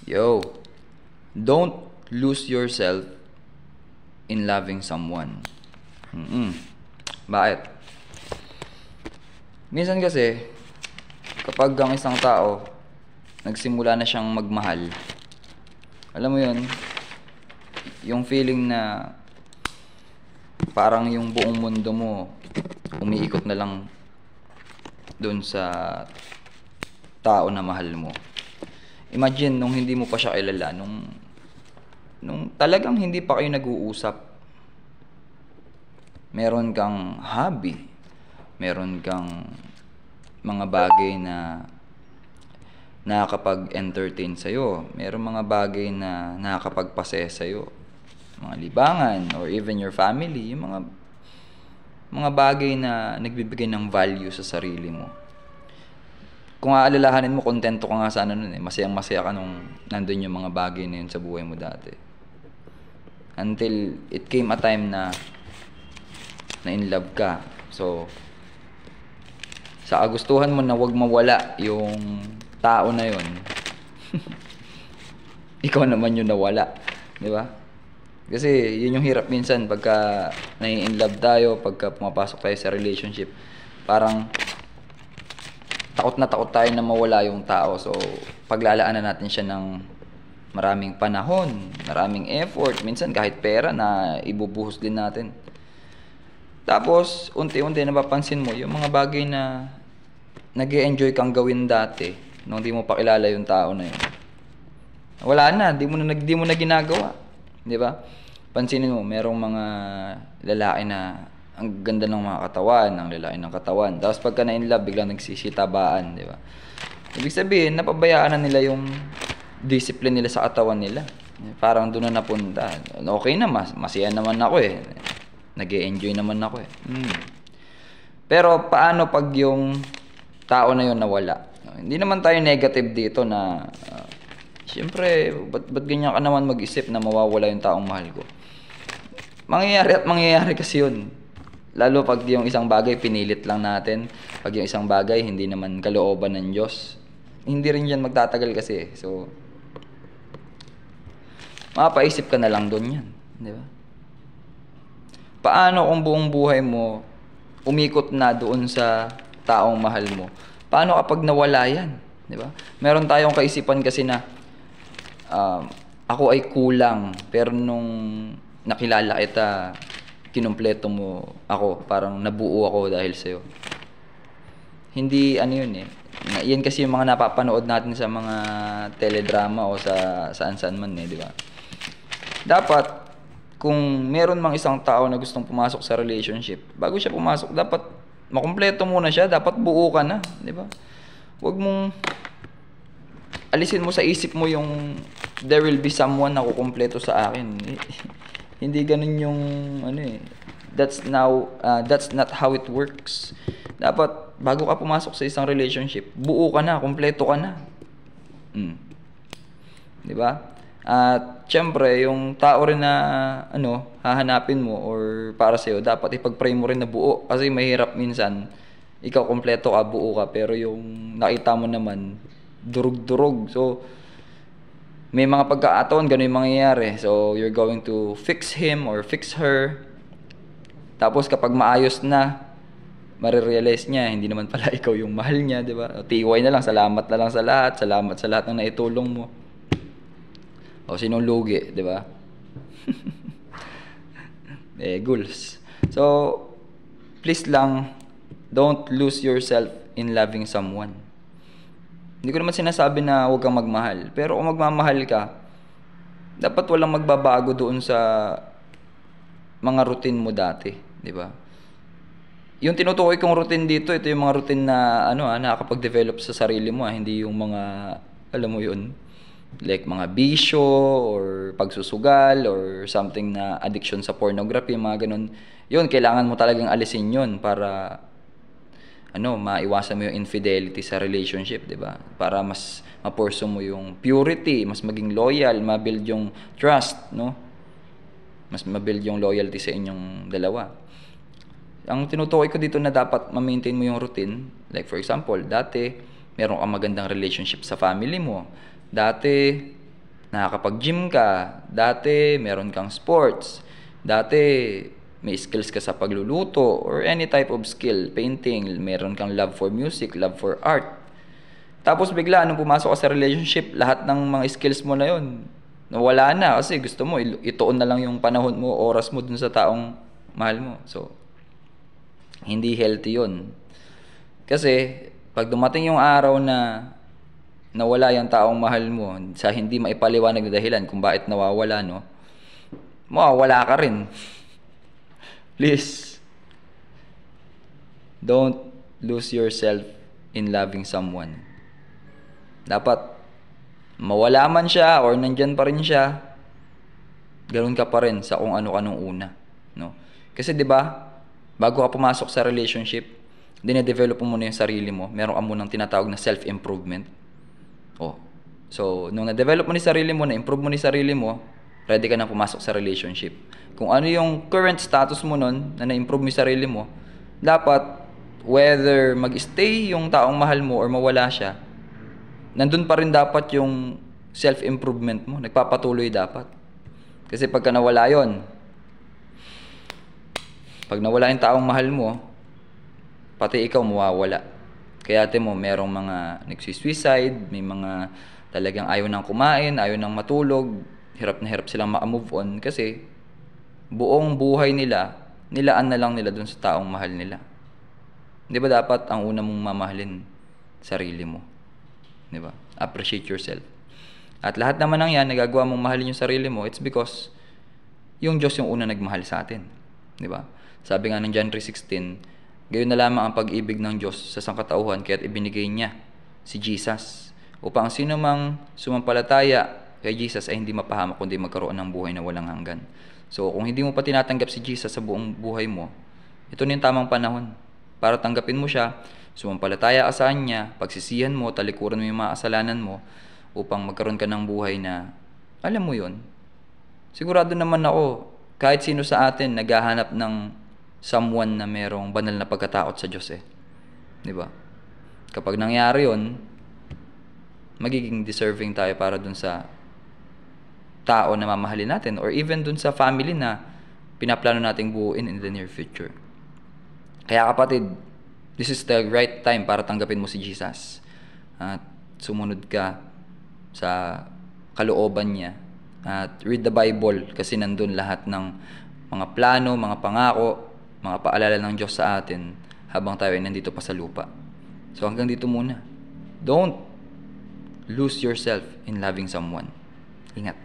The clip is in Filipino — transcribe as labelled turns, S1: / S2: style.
S1: Yo, don't lose yourself in loving someone. Bakit? Minsan kasi, kapag ang isang tao, nagsimula na siyang magmahal, alam mo yun, yung feeling na parang yung buong mundo mo, umiikot na lang dun sa tao na mahal mo. Imagine nung hindi mo pa siya kilala, nung talagang hindi pa kayo nag-uusap. Meron kang hobby, meron kang mga bagay na nakakapag-entertain sa'yo, meron mga bagay na nakakapagpasaya sa'yo, mga libangan, or even your family, yung mga bagay na nagbibigay ng value sa sarili mo. Kung aalalahanin mo, kontento ka nga sana nun eh. Masayang-masaya ka nung nandun yung mga bagay na yun sa buhay mo dati. Until it came a time na in love ka. So, sa kagustuhan mo na wag mawala yung tao na yun, ikaw naman yung nawala. Di ba? Kasi yun yung hirap minsan pagka nai-inlove tayo, pagka pumapasok tayo sa relationship. Parang takot na takot tayo na mawala yung tao. So, paglalaanan natin siya ng maraming panahon, maraming effort, minsan kahit pera na ibubuhos din natin. Tapos, unti-unti napapansin mo yung mga bagay na nag-e-enjoy kang gawin dati nung di mo pa kilala yung tao na yun. Wala na, di mo na ginagawa. Di ba? Pansinin mo, merong mga lalaki na ang ganda ng mga katawan, ang lalaki ng katawan. Tapos pagka na-in-love, biglang nagsisitabaan, di ba? Ibig sabihin, napabayaan na nila yung discipline nila sa katawan nila. Parang doon na napunta. Okay na, masaya naman ako eh. Nag-e-enjoy naman ako eh. Pero paano pag yung tao na yun nawala? Hindi naman tayo negative dito na siyempre, ba't ganyan ka naman mag-isip na mawawala yung taong mahal ko? Mangyayari at mangyayari kasi yun. Lalo pag yung isang bagay pinilit lang natin, pag yung isang bagay hindi naman kalooban ng Diyos, hindi rin yan magtatagal kasi. So, mapaisip ka na lang doon yan. Di ba? Paano kung buong buhay mo umikot na doon sa taong mahal mo? Paano kapag nawala yan? Di ba? Meron tayong kaisipan kasi na ako ay kulang, pero nung nakilala kita, kinumpleto mo ako, parang nabuo ako dahil sa'yo. Hindi ano yun eh. Yan kasi yung mga napapanood natin sa mga teledrama o sa saan-saan man eh, di ba? Dapat, kung meron mang isang tao na gustong pumasok sa relationship, bago siya pumasok, dapat makumpleto muna siya, dapat buo ka na, di ba? Huwag mong alisin mo sa isip mo yung there will be someone na kukumpleto sa akin. Hindi ganun yung ano eh. That's not how it works. Dapat bago ka pumasok sa isang relationship, buo ka na, kumpleto ka na. 'Di ba? At syempre, yung tao rin na hahanapin mo or para sa iyo, dapat ipag-pray mo rin na buo kasi mahirap minsan ikaw kumpleto ka, buo ka, pero yung nakita mo naman durug-durug. So may mga pagkakataon, ganun yung mangyayari. So, you're going to fix him or fix her. Tapos, kapag maayos na, marirealize niya, hindi naman pala ikaw yung mahal niya, di ba? Tiway na lang, salamat na lang sa lahat. Salamat sa lahat ng naitulong mo. O, sinong lugi, di ba? Goals. So, please lang, don't lose yourself in loving someone. Hindi ko naman sinasabi na huwag kang magmahal. Pero kung magmamahal ka, dapat walang magbabago doon sa mga routine mo dati, di ba? Yung tinutukoy kong routine dito, ito yung mga routine na nakakapag-develop sa sarili mo, hindi yung mga alam mo yun, like mga bisyo or pagsusugal or something na addiction sa pornography, mga ganun. Yun, kailangan mo talagang alisin yun para maiwasan mo yung infidelity sa relationship, 'di ba? Para mas ma-pursue mo yung purity, mas maging loyal, ma-build yung trust, no? Mas ma-build yung loyalty sa inyong dalawa. Ang tinutukoy ko dito na dapat ma-maintain mo yung routine, like for example, dati meron kang magandang relationship sa family mo. Dati Nakakapag-gym ka, dati meron kang sports, dati may skills ka sa pagluluto or any type of skill, painting, meron kang love for music, love for art. Tapos bigla, nung pumasok ka sa relationship, lahat ng mga skills mo na yun, nawala na kasi gusto mo, ituon na lang yung panahon mo, oras mo dun sa taong mahal mo. So, hindi healthy yun. Kasi, pag dumating yung araw na nawala yung taong mahal mo sa hindi maipaliwanag na dahilan kung bakit nawawala, no? Mawawala ka rin. Please, don't lose yourself in loving someone. Dapat, mawala man siya or nandyan pa rin siya, ganoon ka pa rin sa kung ano ka nung una. No? Kasi 'di ba, bago ka pumasok sa relationship, dine-develop mo muna yung sarili mo. Meron ka munang tinatawag na self-improvement. Oh. So, nung na-develop mo ni sarili mo, na-improve mo ni sarili mo, ready ka na pumasok sa relationship. Kung ano yung current status mo nun, na na-improve mo yung sarili mo, dapat, whether mag-stay yung taong mahal mo or mawala siya, nandun pa rin dapat yung self-improvement mo. Nagpapatuloy dapat. Kasi pagka nawala yon, pag nawala yung taong mahal mo, pati ikaw mawawala. Kaya mo, merong mga nagsisuicide, may mga talagang ayaw nang kumain, ayaw nang matulog, hirap na hirap silang maka-move on kasi buong buhay nila, nilaan na lang nila dun sa taong mahal nila. Di ba dapat ang una mong mamahalin sarili mo? Di ba? Appreciate yourself. At lahat naman ng yan, nagagawa mong mahalin yung sarili mo, it's because yung Diyos yung una nagmahal sa atin. Di ba? Sabi nga ng John 3:16, gayon na lamang ang pag-ibig ng Diyos sa sangkatauhan kaya't ibinigay niya si Jesus upang sino mang sumampalataya kay Jesus ay hindi mapahamak kundi magkaroon ng buhay na walang hanggan. So, kung hindi mo pa tinatanggap si Jesus sa buong buhay mo, ito na yung tamang panahon para tanggapin mo siya, sumampalataya ka sa Kanya, pagsisihan mo, talikuran mo yung mga kasalanan mo upang magkaroon ka ng buhay na, alam mo yun, sigurado naman ako, kahit sino sa atin naghahanap ng someone na merong banal na pagkatakot sa Diyos eh. Di ba? Kapag nangyari yun, magiging deserving tayo para dun sa tao na mamahalin natin or even dun sa family na pinaplano nating buuin in the near future. Kaya kapatid, this is the right time para tanggapin mo si Jesus. At sumunod ka sa kalooban niya. At read the Bible kasi nandun lahat ng mga plano, mga pangako, mga paalala ng Diyos sa atin habang tayo ay nandito pa sa lupa. So hanggang dito muna. Don't lose yourself in loving someone. Ingat.